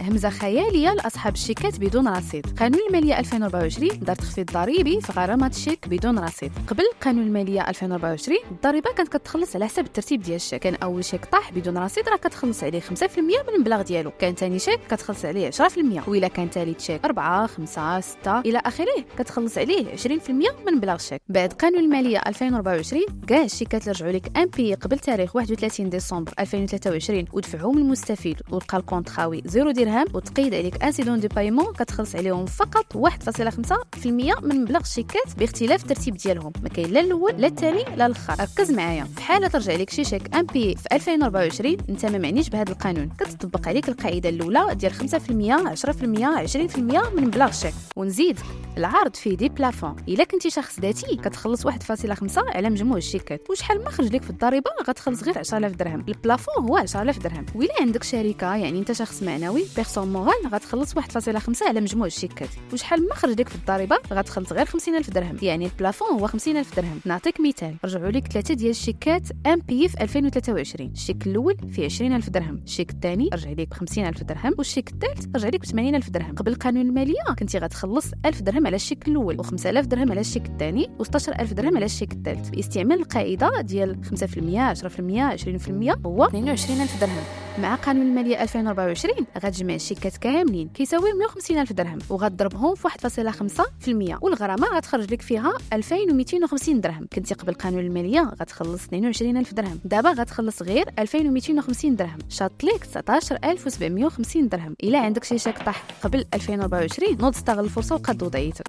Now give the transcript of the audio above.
همزة خيالية لأصحاب الشيكات بدون رصيد. قانون المالية 2024 دار تخفيض ضريبي في غرامات الشيك بدون رصيد. قبل قانون المالية 2024 الضريبة كانت كتخلص على حسب الترتيب ديال الشيك. كان أول شيك طاح بدون رصيد راه كتخلص عليه 5% من المبلغ ديالو، كان ثاني شيك كتخلص عليه 10%، وإلا كان ثالث شيك 4 5 6 إلى آخره كتخلص عليه 20% من مبلغ الشيك. بعد قانون المالية 2024 كاع الشيكات اللي رجعوا لك ان بي قبل تاريخ 31 ديسمبر 2023 ودفعوهم للمستفيد ولقى الكونت خاوي 0 درهم وتقيد عليك انسيدون دو بايمون، كتخلص عليهم فقط 1.5% من مبلغ الشيكات باختلاف الترتيب ديالهم، ما كاين لا الاول لا الثاني لا الاخر. ركز معايا، في حاله ترجع لك شي شيك ان بي في 2024 انت ما معنيش بهذا القانون، كتطبق عليك القاعده الاولى ديال 5% 10% 20% من مبلغ الشيك. ونزيد العرض فيه دي بلافون، الا كنتي شخص ذاتي كتخلص 1.5 على مجموع الشيكات، وشحال ما خرج لك في الضريبه غتخلص غير 10000 درهم. البلافون هو 10000 درهم. وإلا عندك شركه يعني انت شخص معنوي بيرسون مورال غتخلص 1.5 على مجموع الشيكات، وشحال ما خرج لك في الضريبه غتخلص غير 50000 درهم. يعني البلافون هو 50000 درهم. نعطيك مثال، رجعوا لك 3 ديال الشيكات ام بي في 2023. الشيك الاول فيه 20000 درهم، الشيك الثاني رجع لك 50000 درهم، والشيك الثالث رجع لك ب 80000 درهم. قبل قانون الماليه كنتي غتخلص 1000 درهم على الشيك الاول، و5000 درهم على الشيك الثاني، و16000 درهم على الشيك الثالث. باستعمال القاعده ديال 5% 10% 20% هو 22000 درهم. مع قانون الماليه 2024 غتجمع الشيكات كاملين كيساوي 150000 درهم وغتضربهم في 1.5%، والغرامه غتخرج لك فيها 2250 درهم. كنتي قبل قانون الماليه غتخلص 22000 درهم، دابا غتخلص غير 2250 درهم، شاط لك 19750 درهم. الا عندك شي شيك طاح قبل 2024 نوض استغل الفرصه وقد وضعيتك.